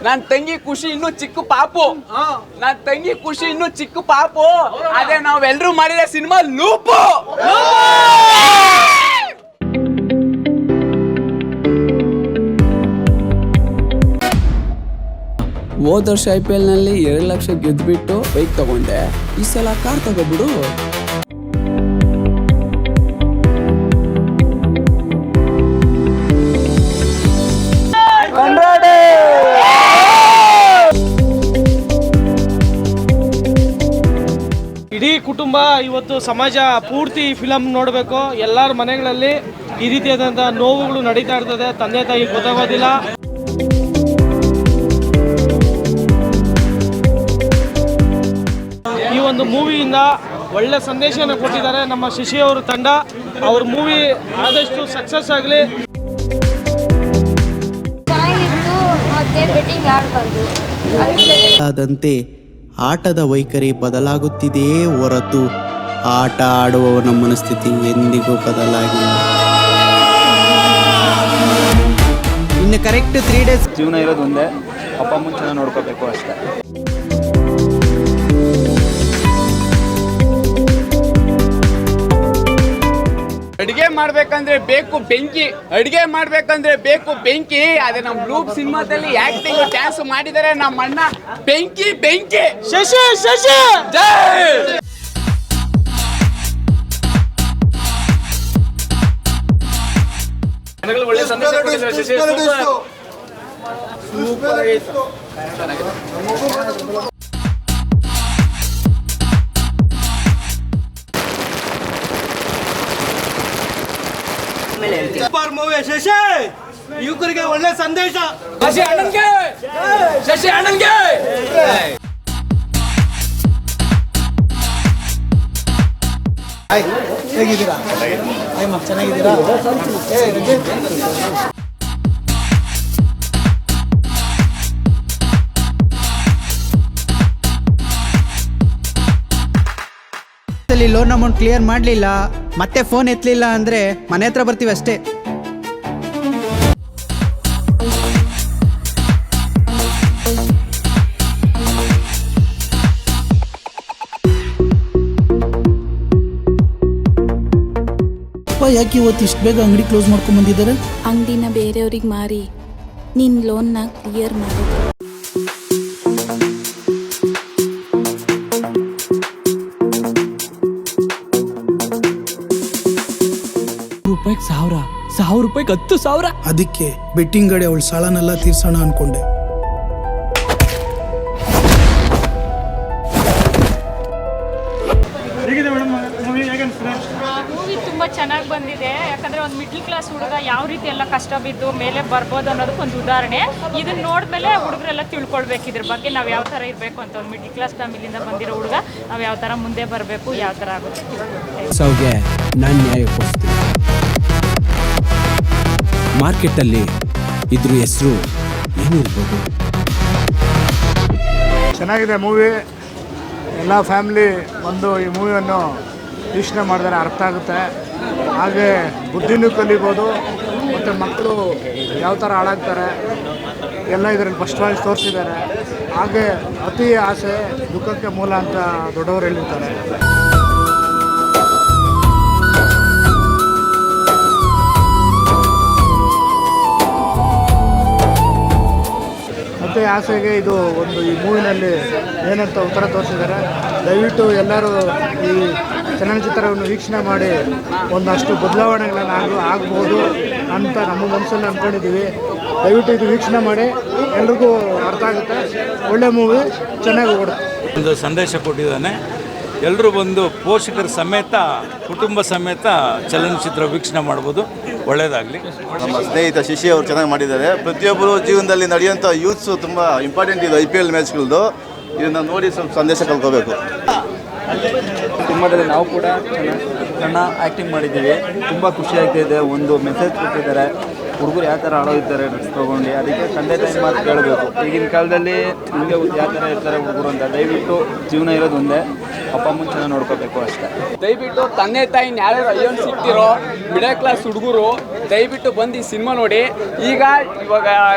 ನನ್ನ ತಂಗಿ ಖುಷಿ ಇನ್ನೂ ಚಿಕ್ಕ ಪಾಪು. ನನ್ನ ತಂಗಿ ಖುಷಿ ಇನ್ನೂ ಚಿಕ್ಕ ಪಾಪು. ಅದೇ ನಾವೆಲ್ಲರೂ ಮಾಡಿದ ಸಿನಿಮಾ ಲೂಪು. ಹೋದ ವರ್ಷ IPL ನಲ್ಲಿ 2 ಲಕ್ಷ ಗೆದ್ಬಿಟ್ಟು ಬೈಕ್ ತಗೊಂಡೆ. ಈ ಸಲ ಕಾರ್ ತಗೋಬಿಡು. ಇಡೀ ಕುಟುಂಬ ಇವತ್ತು ಸಮಾಜ ಪೂರ್ತಿ ಫಿಲಮ್ ನೋಡಬೇಕು. ಎಲ್ಲರ ಮನೆಗಳಲ್ಲಿ ಈ ರೀತಿಯಾದಂಥ ನೋವುಗಳು ನಡೀತಾ ಇರ್ತದೆ. ತಂದೆ ತಾಯಿ ಗೊತ್ತಾಗೋದಿಲ್ಲ. ಈ ಒಂದು ಮೂವಿಯಿಂದ ಒಳ್ಳೆ ಸಂದೇಶನ ಕೊಟ್ಟಿದ್ದಾರೆ ನಮ್ಮ ಶಶಿ ಅವರ ತಂಡ. ಅವ್ರ ಮೂವಿ ಆದಷ್ಟು ಸಕ್ಸಸ್ ಆಗಲಿ. ಆದಂತೆ ಆಟದ ವೈಖರಿ ಬದಲಾಗುತ್ತಿದೆಯೇ ಹೊರತು ಆಟ ಆಡುವವನ ಮನಸ್ಥಿತಿ ಎಂದಿಗೂ ಬದಲಾಗಿಲ್ಲ. ಇನ್ನು ಕರೆಕ್ಟ್ 3 ಡೇಸ್ ಜೀವನ ಇರೋದು ಒಂದೇ, ಅಪ್ಪ ಅಮ್ಮನ ಚೆನ್ನಾಗಿ ನೋಡ್ಕೋಬೇಕು ಅಷ್ಟೇ. ಅಡಿಗೆ ಮಾಡ್ಬೇಕಂದ್ರೆ ಬೇಕು ಬೆಂಕಿ, ಅಡಿಗೆ ಮಾಡ್ಬೇಕಂದ್ರೆ ಬೇಕು ಬೆಂಕಿ. ಅದೇ ನಮ್ಮ ಲೂಪ್ ಸಿನಿಮಾದಲ್ಲಿ ಆಕ್ಟಿಂಗ್ ಡ್ಯಾನ್ಸ್ ಮಾಡಿದರೆ ನಮ್ಮ ಅಣ್ಣ ಬೆಂಕಿ ಬೆಂಕಿ. ಶಶಿ ಶಶಿ ಜೈ. ಒಳ್ಳೆ ಸಂದೇಶ ಕೊಟ್ಟಿದ್ದಾರೆ ಶಶಿ. ಸೂಪರ್ ಆಗಿತ್ತು. Super movie Shashi. ಯುವಕರಿಗೆ ಒಳ್ಳೆ ಸಂದೇಶ. ಶಶಿ ಅಣ್ಣನ್ಗೆ, ಶಶಿ ಅಣ್ಣನ್ಗೆ. ಹೇಗಿದ್ದೀರಾ? ಚೆನ್ನಾಗಿದ್ದೀರಾ? ಲೋನ್ ಅಮೌಂಟ್ ಕ್ಲಿಯರ್ ಮಾಡಲಿಲ್ಲ, ಮತ್ತೆ ಫೋನ್ ಎತ್ತಲಿಲ್ಲ ಅಂದ್ರೆ ಮನೆ ಹತ್ರ ಬರ್ತೀವಿ ಅಷ್ಟೇ. ಯಾಕೆ ಇವತ್ತು ಇಷ್ಟು ಬೇಗ ಅಂಗಡಿ ಕ್ಲೋಸ್ ಮಾಡ್ಕೊಂಡ್ ಬಂದಿದ್ದಾರೆ? ಅಂಗಡಿನ ಬೇರೆಯವ್ರಿಗೆ ಮಾರಿ ನಿನ್ನ ಲೋನ್ನ ಕ್ಲಿಯರ್ ಮಾಡಿ. ರೂಪಾಯಿಗೆ 1000 ರೂಪಾಯಿಗೆ 10,000. ಅದಕ್ಕೆ ಬೆಟ್ಟಿಂಗ್ ಗಾಡಿ ಅವಳ ಸಾಲನೆಲ್ಲ ತೀರ್ಸೋಣ ಅನ್ಕೊಂಡೆ. ಮೂವಿ ತುಂಬ ಚೆನ್ನಾಗಿ ಬಂದಿದೆ. ಯಾಕಂದರೆ ಒಂದು ಮಿಡ್ಲ್ ಕ್ಲಾಸ್ ಹುಡುಗ ಯಾವ ರೀತಿ ಎಲ್ಲ ಕಷ್ಟ ಬಿದ್ದು ಮೇಲೆ ಬರ್ಬೋದು ಅನ್ನೋದಕ್ಕೆ ಒಂದು ಉದಾಹರಣೆ. ಇದನ್ನು ನೋಡಿದ್ಮೇಲೆ ಹುಡುಗರೆಲ್ಲ ತಿಳ್ಕೊಳ್ಬೇಕು ಇದ್ರ ಬಗ್ಗೆ, ನಾವು ಯಾವ ಥರ ಇರಬೇಕು ಅಂತ. ಒಂದು ಮಿಡ್ಲ್ ಕ್ಲಾಸ್ ಫ್ಯಾಮಿಲಿಯಿಂದ ಬಂದಿರೋ ಹುಡುಗ ನಾವು ಯಾವ ಥರ ಮುಂದೆ ಬರಬೇಕು, ಯಾವ ಥರ ಆಗುತ್ತೆ. ಸೌಗೆ ನಾನು ನ್ಯಾಯ ಕೊಡ್ತೀನಿ. ಮಾರ್ಕೆಟಲ್ಲಿ ಇದ್ರ ಹೆಸರು ಏನಿರ್ಬೋದು? ಚೆನ್ನಾಗಿದೆ ಮೂವಿ. ಎಲ್ಲ ಫ್ಯಾಮಿಲಿ ಬಂದು ಈ ಮೂವಿಯನ್ನು ವೀಕ್ಷಣೆ ಮಾಡಿದರೆ ಅರ್ಥ ಆಗುತ್ತೆ. ಹಾಗೆ ಬುದ್ಧಿನೂ ಕಲಿಬೋದು. ಮತ್ತು ಮಕ್ಕಳು ಯಾವ ಥರ ಹಾಳಾಗ್ತಾರೆ ಎಲ್ಲ ಇದರಲ್ಲಿ ಸ್ಪಷ್ಟವಾಗಿ ತೋರಿಸಿದ್ದಾರೆ. ಹಾಗೆ ಅತಿ ಆಸೆ ದುಃಖಕ್ಕೆ ಮೂಲ ಅಂತ ದೊಡ್ಡವರು ಹೇಳಿರ್ತಾರೆ. ಮತ್ತು ಆಸೆಗೆ ಇದು ಒಂದು ಈ ಮೂವಿನಲ್ಲಿ ಏನಂತ ಉತ್ತರ ತೋರಿಸಿದ್ದಾರೆ. ದಯವಿಟ್ಟು ಎಲ್ಲರೂ ಈ ಚಲನಚಿತ್ರವನ್ನು ವೀಕ್ಷಣೆ ಮಾಡಿ ಒಂದಷ್ಟು ಬದಲಾವಣೆಗಳನ್ನು ಆಗ್ಬೋದು ಅಂತ ನಮ್ಮ ಮನಸ್ಸಲ್ಲಿ ಅಂದ್ಕೊಂಡಿದ್ದೀವಿ. ದಯವಿಟ್ಟು ಇದು ವೀಕ್ಷಣೆ ಮಾಡಿ, ಎಲ್ರಿಗೂ ಅರ್ಥ ಆಗುತ್ತೆ. ಒಳ್ಳೆ ಮೂವಿ, ಚೆನ್ನಾಗಿ ಓಡುತ್ತೆ. ಒಂದು ಸಂದೇಶ ಕೊಟ್ಟಿದ್ದಾನೆ. ಎಲ್ಲರೂ ಬಂದು ಪೋಷಕರ ಸಮೇತ ಕುಟುಂಬ ಸಮೇತ ಚಲನಚಿತ್ರ ವೀಕ್ಷಣೆ ಮಾಡ್ಬೋದು. ಒಳ್ಳೆಯದಾಗಲಿ. ನಮ್ಮ ಸ್ನೇಹಿತ ಶಶಿ ಅವರು ಚೆನ್ನಾಗಿ ಮಾಡಿದ್ದಾರೆ. ಪ್ರತಿಯೊಬ್ಬರು ಜೀವನದಲ್ಲಿ ನಡೆಯುವಂಥ ಯೂತ್ಸು ತುಂಬ ಇಂಪಾರ್ಟೆಂಟ್ ಇದು. IPL ಮ್ಯಾಚ್ಗಳದ್ದು ಇದನ್ನು ನೋಡಿ ಸ್ವಲ್ಪ ಸಂದೇಶ ಕಲ್ಕೋಬೇಕು. ಕುಟುಂಬದಲ್ಲಿ ನಾವು ಕೂಡ ಚೆನ್ನಾಗಿ ಆ್ಯಕ್ಟಿಂಗ್ ಮಾಡಿದ್ದೀವಿ. ತುಂಬ ಖುಷಿ ಆಗ್ತಾಯಿದೆ. ಒಂದು ಮೆಸೇಜ್ ಕೊಟ್ಟಿದ್ದಾರೆ, ಹುಡುಗರು ಯಾವ ಥರ ಆಡೋದಿದ್ದಾರೆ ಡ್ರೆಸ್ ತೊಗೊಂಡು. ಅದಕ್ಕೆ ತಂದೆ ತಾಯಿ ಮಾತು ಕೇಳಬೇಕು. ಈಗಿನ ಕಾಲದಲ್ಲಿ ನಿಮಗೆ ಯಾವ ಥರ ಇರ್ತಾರೆ ಹುಡುಗರು ಅಂತ. ದಯವಿಟ್ಟು ಜೀವನ ಇರೋದು ಒಂದೇ, ಅಪ್ಪ ಅಮ್ಮನ ಚೆನ್ನಾಗಿ ನೋಡ್ಕೋಬೇಕು ಅಷ್ಟೇ. ದಯವಿಟ್ಟು ತಂದೆ ತಾಯಿನ ಯಾರು ಅಯ್ಯೋನ್ ಸಿಗ್ತಿರೋ ಮಿಡಲ್ ಕ್ಲಾಸ್ ಹುಡುಗರು ದಯವಿಟ್ಟು ಬಂದು ಈ ಸಿನಿಮಾ ನೋಡಿ. ಇವಾಗ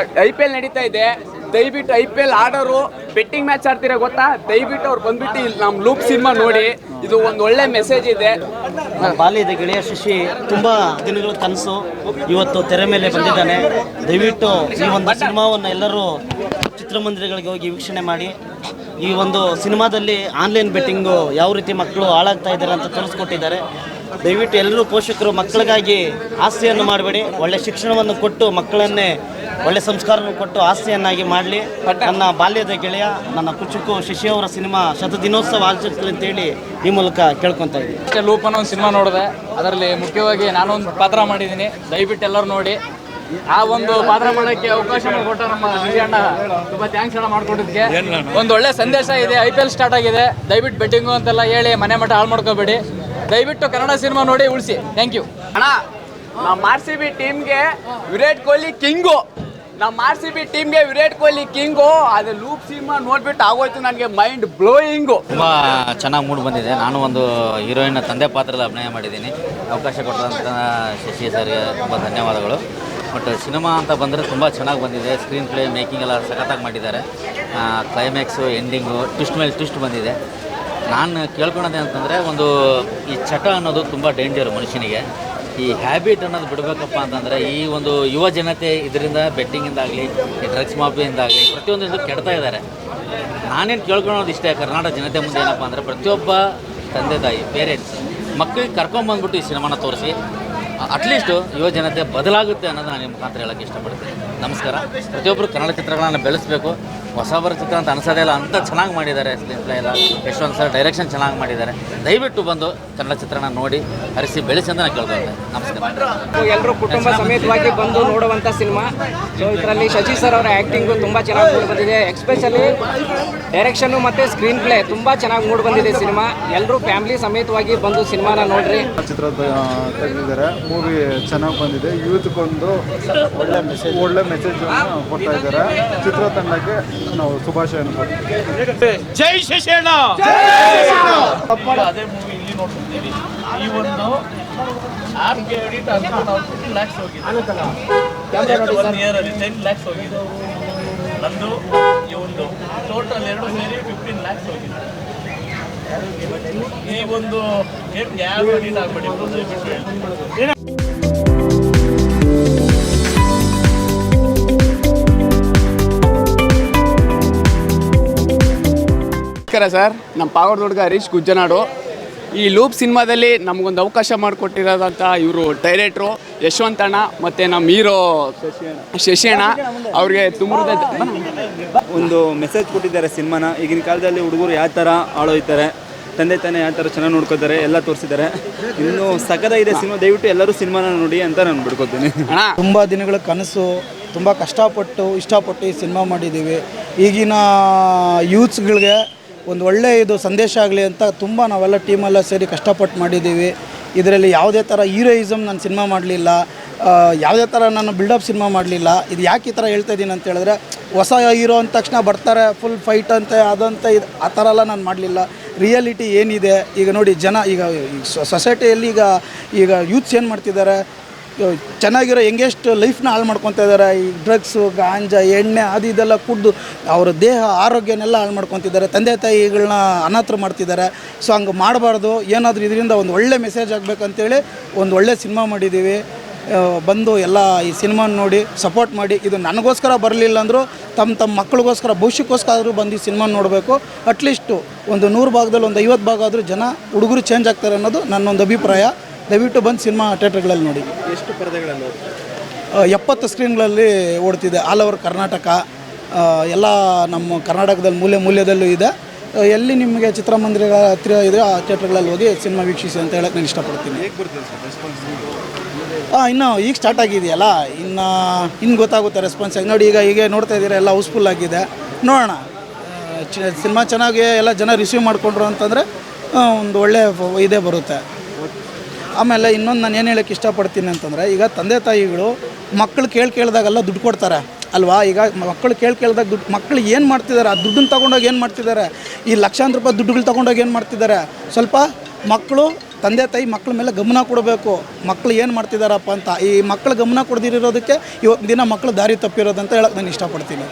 IPL ನಡೀತಾ ಇದೆ. ದಯವಿಟ್ಟು IPL ಆಡೋರು ಬೆಟ್ಟಿಂಗ್ ಮ್ಯಾಚ್ ಆಡ್ತೀರಾ ಗೊತ್ತಾ, ದಯವಿಟ್ಟು ಅವ್ರು ಬಂದ್ಬಿಟ್ಟು ಇಲ್ಲಿ ನಮ್ಮ ಲೂಪ್ ಸಿನಿಮಾ ನೋಡಿ. ಇದು ಒಂದು ಒಳ್ಳೆ ಮೆಸೇಜ್ ಇದೆ. ನನ್ನ ಬಾಲ್ಯದ ಗೆಳೆಯ ಶಶಿ ತುಂಬ ದಿನಗಳ ಕನಸು ಇವತ್ತು ತೆರೆ ಮೇಲೆ ಬಂದಿದ್ದಾನೆ. ದಯವಿಟ್ಟು ಈ ಒಂದು ಸಿನಿಮಾವನ್ನು ಎಲ್ಲರೂ ಚಿತ್ರಮಂದಿರಗಳಿಗೆ ಹೋಗಿ ವೀಕ್ಷಣೆ ಮಾಡಿ. ಈ ಒಂದು ಸಿನಿಮಾದಲ್ಲಿ ಆನ್ಲೈನ್ ಬೆಟ್ಟಿಂಗು ಯಾವ ರೀತಿ ಮಕ್ಕಳು ಹಾಳಾಗ್ತಾ ಇದ್ದಾರೆ ಅಂತ ತೋರಿಸ್ಕೊಟ್ಟಿದ್ದಾರೆ. ದಯವಿಟ್ಟು ಎಲ್ಲರೂ ಪೋಷಕರು ಮಕ್ಕಳಿಗಾಗಿ ಆಸ್ತಿಯನ್ನು ಮಾಡಬೇಡಿ, ಒಳ್ಳೆ ಶಿಕ್ಷಣವನ್ನು ಕೊಟ್ಟು ಮಕ್ಕಳನ್ನೇ ಒಳ್ಳೆ ಸಂಸ್ಕಾರವನ್ನು ಕೊಟ್ಟು ಆಸ್ತಿಯನ್ನಾಗಿ ಮಾಡಲಿ. ನನ್ನ ಬಾಲ್ಯದ ಗೆಳೆಯ ನನ್ನ ಕುಚುಕು ಶಶಿ ಅವರ ಸಿನಿಮಾ ಶತದಿನೋತ್ಸವ ಆಚರಿಸಲಿ ಅಂತೇಳಿ ಈ ಮೂಲಕ ಕೇಳ್ಕೊತಾ ಇದ್ದೀನಿ. ಲೂಪ್ ಅನ್ನೋ ಒಂದು ಸಿನಿಮಾ ನೋಡಿದೆ, ಅದರಲ್ಲಿ ಮುಖ್ಯವಾಗಿ ನಾನೊಂದು ಪಾತ್ರ ಮಾಡಿದ್ದೀನಿ. ದಯವಿಟ್ಟು ಎಲ್ಲರೂ ನೋಡಿ. ಆ ಒಂದು ಪಾತ್ರ ಮಾಡೋಕ್ಕೆ ಅವಕಾಶ ಮಾಡಿಕೊಟ್ಟ ನಮ್ಮ ಅಣ್ಣ ತುಂಬ ಥ್ಯಾಂಕ್ಸ್ ಅಣ್ಣ ಮಾಡ್ಕೊಟ್ಟಿದ್ದಕ್ಕೆ. ಒಂದು ಒಳ್ಳೆ ಸಂದೇಶ ಇದೆ. IPL ಸ್ಟಾರ್ಟ್ ಆಗಿದೆ, ದಯವಿಟ್ಟು ಬೆಟ್ಟಿಂಗು ಅಂತೆಲ್ಲ ಹೇಳಿ ಮನೆ ಮಠ ಹಾಳು ಮಾಡ್ಕೋಬೇಡಿ. ದಯವಿಟ್ಟು ಕನ್ನಡ ಸಿನಿಮಾ ನೋಡಿ ಉಳಿಸಿ. ಥ್ಯಾಂಕ್ ಯು ಅಣ್ಣ. ನಮ್ಮ RCB ಟೀಮ್ಗೆ ವಿರಾಟ್ ಕೊಹ್ಲಿ ಕಿಂಗು. ನಮ್ಮ RCB ಟೀಮ್ಗೆ ವಿರಾಟ್ ಕೊಹ್ಲಿ ಕಿಂಗು. ಅದು ಲೂಪ್ ಸಿನಿಮಾ ನೋಡ್ಬಿಟ್ಟು ಆಗೋಯ್ತು ನನಗೆ ಮೈಂಡ್ ಬ್ಲೋಯಿಂಗು. ತುಂಬ ಚೆನ್ನಾಗಿ ಮೂಡ್ ಬಂದಿದೆ. ನಾನು ಒಂದು ಹೀರೋಯಿನ್ ತಂದೆ ಪಾತ್ರದ ಅಭಿನಯ ಮಾಡಿದ್ದೀನಿ. ಅವಕಾಶ ಕೊಟ್ಟಂಥ ಶಶಿ ಸರ್ಗೆ ತುಂಬ ಧನ್ಯವಾದಗಳು. ಬಟ್ ಸಿನಿಮಾ ಅಂತ ಬಂದರೆ ತುಂಬ ಚೆನ್ನಾಗಿ ಬಂದಿದೆ. ಸ್ಕ್ರೀನ್ ಪ್ಲೇ ಮೇಕಿಂಗ್ ಎಲ್ಲ ಸಖತ್ತಾಗಿ ಮಾಡಿದ್ದಾರೆ. ಕ್ಲೈಮ್ಯಾಕ್ಸು ಎಂಡಿಂಗು ಟ್ವಿಸ್ಟ್ ಮೇಲೆ ಟ್ವಿಸ್ಟ್ ಬಂದಿದೆ. ನಾನು ಕೇಳ್ಕೊಳೋದೇ ಅಂತಂದರೆ ಒಂದು ಈ ಚಟ ಅನ್ನೋದು ತುಂಬ ಡೇಂಜರು ಮನುಷ್ಯನಿಗೆ. ಈ ಹ್ಯಾಬಿಟ್ ಅನ್ನೋದು ಬಿಡಬೇಕಪ್ಪ ಅಂತಂದರೆ ಈ ಒಂದು ಯುವ ಜನತೆ ಇದರಿಂದ ಬೆಟ್ಟಿಂಗಿಂದಾಗಲಿ ಈ ಡ್ರಗ್ಸ್ ಮಾಫಿಯಿಂದಾಗಲಿ ಪ್ರತಿಯೊಂದು ಕೆಡ್ತಾ ಇದ್ದಾರೆ. ನಾನೇನು ಕೇಳ್ಕೊಳೋದು ಇಷ್ಟೇ, ಕರ್ನಾಟಕ ಜನತೆ ಮುಂದೆ ಏನಪ್ಪ ಅಂದರೆ ಪ್ರತಿಯೊಬ್ಬ ತಂದೆ ತಾಯಿ ಪೇರೆಂಟ್ಸ್ ಮಕ್ಕಳಿಗೆ ಕರ್ಕೊಂಬಂದ್ಬಿಟ್ಟು ಈ ಸಿನಿಮಾನ ತೋರಿಸಿ ಅಟ್ಲೀಸ್ಟು ಯುವ ಜನತೆ ಬದಲಾಗುತ್ತೆ ಅನ್ನೋದು ನಾನು ನಿಮ್ಮ ಮುಖಾಂತರ ಹೇಳೋಕ್ಕೆ ಇಷ್ಟಪಡ್ತೀನಿ. ನಮಸ್ಕಾರ. ಪ್ರತಿಯೊಬ್ಬರು ಕನ್ನಡ ಚಿತ್ರಗಳನ್ನು ಬೆಳೆಸಬೇಕು. ಹೊಸಬರ ಚಿತ್ರ ಅಂತ ಅನಿಸೋದೇ ಇಲ್ಲ, ಅಂತ ಚೆನ್ನಾಗಿ ಮಾಡಿದ್ದಾರೆ. ಸ್ಕ್ರೀನ್ ಪ್ಲೇ ಎಲ್ಲ ಯಶವಂತ್ ಸರ್ ಡೈರೆಕ್ಷನ್ ಚೆನ್ನಾಗಿ ಮಾಡಿದ್ದಾರೆ. ದಯವಿಟ್ಟು ಬಂದು ಕನ್ನಡ ಚಿತ್ರನ ನೋಡಿ ಹರಿಸಿ ಬೆಳೆಸಿ ಅಂತ ನಾನು ಕೇಳ್ಕೊಳ್ತೇನೆ. ನಮಸ್ಕಾರ. ಎಲ್ಲರೂ ಕುಟುಂಬ ಸಮೇತವಾಗಿ ಬಂದು ನೋಡುವಂಥ ಸಿನಿಮಾ. ಸೊ ಇದರಲ್ಲಿ ಶಶಿ ಸರ್ ಅವರ ಆ್ಯಕ್ಟಿಂಗು ತುಂಬ ಚೆನ್ನಾಗಿ ಮೂಡಿ ಬಂದಿದೆ. ಎಕ್ಸ್ಪೆಷಲಿ ಡೈರೆಕ್ಷನ್ನು ಮತ್ತು ಸ್ಕ್ರೀನ್ ಪ್ಲೇ ತುಂಬ ಚೆನ್ನಾಗಿ ಮೂಡಿ ಬಂದಿದೆ ಸಿನಿಮಾ. ಎಲ್ಲರೂ ಫ್ಯಾಮಿಲಿ ಸಮೇತವಾಗಿ ಬಂದು ಸಿನಿಮಾನ ನೋಡ್ರಿ. ಚಿತ್ರ ತೆಗೆದಿದ್ದಾರೆ. ಮೂವಿ ಚೆನ್ನಾಗಿ ಬಂದಿದೆ. ಯೂತ್ಗೊಂದು ಒಳ್ಳೆ ಮೆಸೇಜ್ ಕೊಡ್ತಾ ಇದ್ದಾರೆ. ಚಿತ್ರತಂಡಕ್ಕೆ ನಾವು ಶುಭಾಶಯನ ಕೊಡ್ತೀವಿ. ಜೈ ಶಶಿಯಣ್ಣ. ಅದೇ ಮೂವಿ ಇಲ್ಲಿ ನೋಡ್ತಿದ್ದೀವಿ. ಈ ಒಂದು ಆ್ಯಪ್ಗೆ ಎಡಿಟ್ ಅಂತ ನಾವು 15 lakhs ಹೋಗಿದೆ. 1 year-ಅಲ್ಲಿ 10 lakhs ಹೋಗಿದೆ. ನಂದು ಈ ಒಂದು ಟೋಟಲ್ 2 ಸೇರಿ 15 lakhs ಹೋಗಿದೆ. ಈ ಒಂದು ಗೇಮ್ಗೆ ಯಾರು ಎಡಿಟ್ ಆಗಬೇಡಿ. ನಮಸ್ಕಾರ ಸರ್. ನಮ್ಮ ಪಾವಗಡ ಹುಡುಗ ಹರೀಶ್ ಗುಜ್ಜನಾಡು. ಈ ಲೂಪ್ ಸಿನಿಮಾದಲ್ಲಿ ನಮಗೊಂದು ಅವಕಾಶ ಮಾಡಿಕೊಟ್ಟಿರೋದಂಥ ಇವರು ಡೈರೆಕ್ಟ್ರು ಯಶವಂತ್ ಅಣ್ಣ ಮತ್ತು ನಮ್ಮ ಹೀರೋ ಶಶಿ ಅಣ್ಣ ಅವ್ರಿಗೆ ತುಂಬ ಒಂದು ಮೆಸೇಜ್ ಕೊಟ್ಟಿದ್ದಾರೆ ಸಿನಿಮಾನ. ಈಗಿನ ಕಾಲದಲ್ಲಿ ಹುಡುಗರು ಯಾವ ಥರ ಆಳೋಯ್ತಾರೆ, ತಂದೆ ತಾನೇ ಯಾವ ಥರ ಚೆನ್ನಾಗಿ ನೋಡ್ಕೋತಾರೆ ಎಲ್ಲ ತೋರಿಸಿದ್ದಾರೆ. ಇನ್ನು ಸಖತ್ತಾಗಿದೆ ಸಿನಿಮಾ. ದಯವಿಟ್ಟು ಎಲ್ಲರೂ ಸಿನಿಮಾನ ನೋಡಿ ಅಂತ ನಾನು ಬಿಡ್ಕೊತೀನಿ. ತುಂಬ ದಿನಗಳ ಕನಸು, ತುಂಬ ಕಷ್ಟಪಟ್ಟು ಇಷ್ಟಪಟ್ಟು ಈ ಸಿನಿಮಾ ಮಾಡಿದ್ದೀವಿ. ಈಗಿನ ಯೂತ್ಸ್ಗಳಿಗೆ ಒಂದು ಒಳ್ಳೆಯ ಇದು ಸಂದೇಶ ಆಗಲಿ ಅಂತ ತುಂಬ ನಾವೆಲ್ಲ ಟೀಮೆಲ್ಲ ಸೇರಿ ಕಷ್ಟಪಟ್ಟು ಮಾಡಿದ್ದೀವಿ. ಇದರಲ್ಲಿ ಯಾವುದೇ ಥರ ಹೀರೋಯಿಸಮ್ ನಾನು ಸಿನಿಮಾ ಮಾಡಲಿಲ್ಲ, ಯಾವುದೇ ಥರ ನಾನು ಬಿಲ್ಡಪ್ ಸಿನಿಮಾ ಮಾಡಲಿಲ್ಲ. ಇದು ಯಾಕೆ ಈ ಥರ ಹೇಳ್ತಾ ಇದ್ದೀನಿ ಅಂತ ಹೇಳಿದ್ರೆ, ಹೊಸ ಹೀರೋ ಅಂದ ತಕ್ಷಣ ಬರ್ತಾರೆ ಫುಲ್ ಫೈಟ್ ಅಂತೆ ಅದಂತೆ ಇದು ಆ ಥರ ಎಲ್ಲ ನಾನು ಮಾಡಲಿಲ್ಲ. ರಿಯಾಲಿಟಿ ಏನಿದೆ ಈಗ ನೋಡಿ, ಜನ ಈಗ ಸೊಸೈಟಿಯಲ್ಲಿ ಈಗ ಯೂತ್ಸ್ ಏನು ಮಾಡ್ತಿದ್ದಾರೆ, ಚೆನ್ನಾಗಿರೋ ಯಂಗೆಸ್ಟ್ ಲೈಫ್ನ ಹಾಳು ಮಾಡ್ಕೊತಾ ಇದ್ದಾರೆ. ಈ ಡ್ರಗ್ಸು, ಗಾಂಜಾ, ಎಣ್ಣೆ ಅದು ಇದೆಲ್ಲ ಕುಡಿದು ಅವರ ದೇಹ ಆರೋಗ್ಯನೆಲ್ಲ ಹಾಳು ಮಾಡ್ಕೊತಿದ್ದಾರೆ. ತಂದೆ ತಾಯಿಗಳನ್ನ ಅನಾಥ ಮಾಡ್ತಿದ್ದಾರೆ. ಸೊ ಹಂಗೆ ಮಾಡಬಾರ್ದು. ಏನಾದರೂ ಇದರಿಂದ ಒಂದು ಒಳ್ಳೆ ಮೆಸೇಜ್ ಆಗಬೇಕಂತೇಳಿ ಒಂದು ಒಳ್ಳೆ ಸಿನಿಮಾ ಮಾಡಿದ್ದೀವಿ. ಬಂದು ಎಲ್ಲ ಈ ಸಿನಿಮಾ ನೋಡಿ ಸಪೋರ್ಟ್ ಮಾಡಿ. ಇದು ನನಗೋಸ್ಕರ ಬರಲಿಲ್ಲ ಅಂದರೂ ತಮ್ಮ ಮಕ್ಕಳಿಗೋಸ್ಕರ ಭವಿಷ್ಯಕ್ಕೋಸ್ಕರ ಆದರೂ ಬಂದು ಈ ಸಿನಿಮಾ ನೋಡಬೇಕು. ಅಟ್ಲೀಸ್ಟು ಒಂದು 100 ಭಾಗದಲ್ಲಿ ಒಂದು 50 ಭಾಗ ಆದರೂ ಜನ ಹುಡುಗರು ಚೇಂಜ್ ಆಗ್ತಾರೆ ಅನ್ನೋದು ನನ್ನೊಂದು ಅಭಿಪ್ರಾಯ. ದಯವಿಟ್ಟು ಬಂದು ಸಿನಿಮಾ ಥಿಯೇಟ್ರ್ಗಳಲ್ಲಿ ನೋಡಿ. ಎಷ್ಟು ಪರದೆಗಳಲ್ಲಿ? 70 ಸ್ಕ್ರೀನ್ಗಳಲ್ಲಿ ಓಡ್ತಿದೆ ಆಲ್ ಓವರ್ ಕರ್ನಾಟಕ. ಎಲ್ಲ ನಮ್ಮ ಕರ್ನಾಟಕದಲ್ಲಿ ಮೂಲೆಯದಲ್ಲೂ ಇದೆ. ಎಲ್ಲಿ ನಿಮಗೆ ಚಿತ್ರಮಂದಿರಗಳ ಹತ್ತಿರ ಇದೆ ಆ ಥಿಯೇಟ್ರ್ಗಳಲ್ಲಿ ಹೋಗಿ ಸಿನಿಮಾ ವೀಕ್ಷಿಸಿ ಅಂತ ಹೇಳಕ್ಕೆ ನಾನು ಇಷ್ಟಪಡ್ತೀನಿ. ಇನ್ನು ಈಗ ಸ್ಟಾರ್ಟ್ ಆಗಿದೆಯಲ್ಲ, ಇನ್ನು ಗೊತ್ತಾಗುತ್ತೆ ರೆಸ್ಪಾನ್ಸ್ ಆಗಿ. ನೋಡಿ ಈಗ ನೋಡ್ತಾ ಇದ್ದೀರಾ ಎಲ್ಲ ಹೌಸ್ಫುಲ್ ಆಗಿದೆ. ನೋಡೋಣ, ಸಿನಿಮಾ ಚೆನ್ನಾಗಿ ಎಲ್ಲ ಜನ ರಿಸೀವ್ ಮಾಡಿಕೊಂಡ್ರು ಅಂತಂದರೆ ಒಂದು ಒಳ್ಳೆ ಇದೇ ಬರುತ್ತೆ. ಆಮೇಲೆ ಇನ್ನೊಂದು ನಾನು ಏನು ಹೇಳೋಕ್ಕೆ ಇಷ್ಟಪಡ್ತೀನಿ ಅಂತಂದರೆ, ಈಗ ತಂದೆ ತಾಯಿಗಳು ಮಕ್ಕಳು ಕೇಳಿದಾಗೆಲ್ಲ ದುಡ್ಡು ಕೊಡ್ತಾರೆ ಅಲ್ವಾ. ಈಗ ಮಕ್ಕಳು ಕೇಳಿದಾಗ ದುಡ್ಡು, ಮಕ್ಕಳು ಏನು ಮಾಡ್ತಿದ್ದಾರೆ, ಆ ದುಡ್ಡನ್ನು ತೊಗೊಂಡೋಗಿ ಏನು ಮಾಡ್ತಿದ್ದಾರೆ, ಈ ಲಕ್ಷಾಂತರ ರೂಪಾಯಿ ದುಡ್ಡುಗಳು ತೊಗೊಂಡೋಗಿ ಏನು ಮಾಡ್ತಿದ್ದಾರೆ. ಸ್ವಲ್ಪ ಮಕ್ಕಳು ತಂದೆ ತಾಯಿ ಮಕ್ಕಳ ಮೇಲೆ ಗಮನ ಕೊಡಬೇಕು. ಮಕ್ಕಳು ಏನು ಮಾಡ್ತಿದ್ದಾರಪ್ಪ ಅಂತ. ಈ ಮಕ್ಕಳು ಗಮನ ಕೊಡದಿರೋದಕ್ಕೆ ಇವತ್ತಿನ ದಿನ ಮಕ್ಕಳು ದಾರಿ ತಪ್ಪಿರೋದಂತ ಹೇಳಕ್ಕೆ ನಾನು ಇಷ್ಟಪಡ್ತೀನಿ.